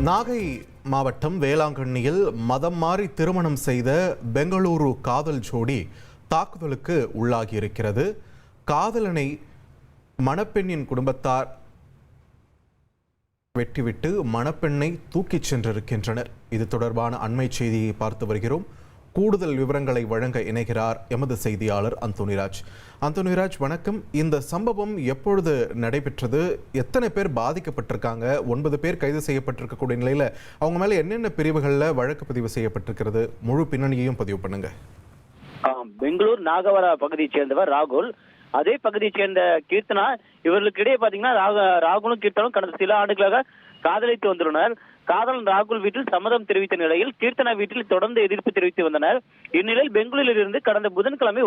நாகை மாவட்டம் வேளாங்கண்ணியில் மதம் மாறி திருமணம் செய்த பெங்களூரு காதல் ஜோடி தாக்குதலுக்கு உள்ளாகியிருக்கிறது. காதலனை மணப்பெண்ணின் குடும்பத்தார் வெட்டிவிட்டு மணப்பெண்ணை தூக்கிச் சென்றிருக்கின்றனர். இது தொடர்பான அண்மை செய்தியை பார்த்து வருகிறோம். கூடுதல் விவரங்களை வழங்க இணைகிறார் எமது செய்தியாளர் அந்தோனிராஜ். அந்தோனிராஜ், வணக்கம். இந்த சம்பவம் எப்பொழுது நடைபெற்றது? எத்தனை பேர் பாதிக்கப்பட்டிருக்காங்க? 9 பேர் கைது செய்யப்பட்டிருக்கக்கூடிய நிலையில அவங்க மேல என்னென்ன பிரிவுகளில் வழக்கு பதிவு செய்யப்பட்டிருக்கிறது? முழு பின்னணியையும் பதிவு பண்ணுங்க. பெங்களூர் நாகவரா பகுதியை சேர்ந்தவர் ராகுல், அதே பகுதியை சேர்ந்த கீர்த்தனா. இவர்களுக்கு இடையே பாத்தீங்கன்னா ராகுலும் கீர்த்தனும் கடந்த சில ஆண்டுகளாக காதலித்து வந்துள்ளனர். காதலன் ராகுல் வீட்டில் சம்மதம் தெரிவித்த நிலையில் கீர்த்தனா வீட்டில் தொடர்ந்து எதிர்ப்பு தெரிவித்து வந்தனர். இந்நிலையில் பெங்களூரில் இருந்து கடந்த புதன்கிழமை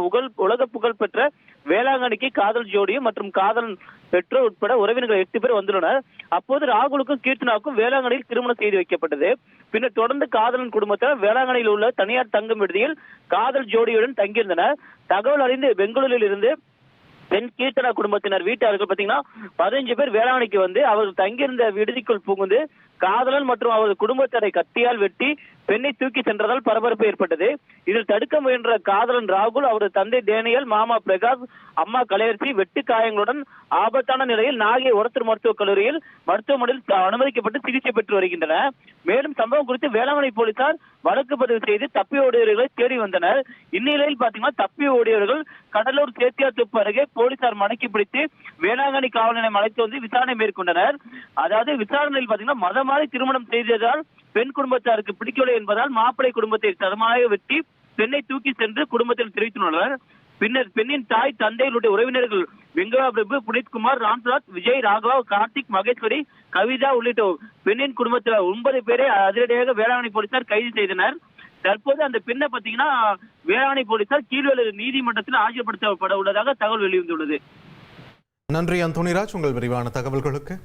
உலக புகழ் பெற்ற வேளாங்கண்ணிக்கு காதல் ஜோடியும் மற்றும் காதலன் பெற்றோர் உட்பட உறவினர்கள் 8 பேர் வந்துள்ளனர். அப்போது ராகுலுக்கும் கீர்த்தனாவுக்கும் வேளாங்கண்ணியில் திருமணம் செய்து வைக்கப்பட்டது. பின்னர் தொடர்ந்து காதலன் குடும்பத்தார் வேளாங்கண்ணியில் உள்ள தனியார் தங்கும் விடுதியில் காதல் ஜோடியுடன் தங்கியிருந்தனர். தகவல் அறிந்து பெங்களூரில் இருந்து பெண் கீர்த்தனா குடும்பத்தினர் வீட்டார்கள் பாத்தீங்கன்னா 15 பேர் வேளாங்கண்ணிக்கு வந்து அவர்கள் தங்கியிருந்த விடுதிக்குள் புகுந்து காதலன் மற்றும் அவரது குடும்பத்தாரை கத்தியால் வெட்டி பெண்ணை தூக்கி சென்றதால் பரபரப்பு ஏற்பட்டது. இதில் தடுக்க முயன்ற காதலன் ராகுல், அவரது தந்தை டேனியல், மாமா பிரகாஷ், அம்மா கலையரசி வெட்டு காயங்களுடன் ஆபத்தான நிலையில் நாகை ஒருத்தர் மருத்துவக் கல்லூரியில் மருத்துவமனையில் அனுமதிக்கப்பட்டு சிகிச்சை பெற்று வருகின்றனர். மேலும் சம்பவம் குறித்து வேளாங்கண்ணி போலீசார் வழக்கு பதிவு செய்து தப்பி ஓடியவர்களை தேடி வந்தனர். இந்நிலையில் பாத்தீங்கன்னா தப்பி ஓடியவர்கள் கடலூர் சேத்தியாத்தோப்பு அருகே போலீசார் மடக்கி பிடித்து வேளாங்கண்ணி காவல் நிலையம் அழைத்து வந்து விசாரணை மேற்கொண்டனர். அதாவது விசாரணையில் பாத்தீங்கன்னா மதமாறி திருமணம் செய்ததால் பெண் குடும்பத்தாருக்கு பிடிக்கவில்லை என்பதால் மாப்பிள்ளை குடும்பத்தை சதமாக வெட்டி பெண்ணை தூக்கி சென்று குடும்பத்தில் தெரிவித்துள்ளனர். பின்னர் பெண்ணின் தாய், தந்தைகளுடைய உறவினர்கள் வெங்கடா பிரபு, புனித்குமார், ராம்ராஜ், விஜய், ராகவா, கார்த்திக், மகேஸ்வரி, கவிதா உள்ளிட்ட பெண்ணின் குடும்பத்தில் 9 பேரை அதிரடியாக வேளாங்கண்ணி போலீசார் கைது செய்தனர். தற்போது அந்த பெண்ணை பாத்தீங்கன்னா வேளாங்கண்ணி போலீசார் கீழ்வேலூர் நீதிமன்றத்தில் ஆஜர்படுத்தப்பட உள்ளதாக தகவல் வெளிவந்துள்ளது. நன்றி அந்தோனிராஜ், உங்கள் விரிவான தகவல்களுக்கு.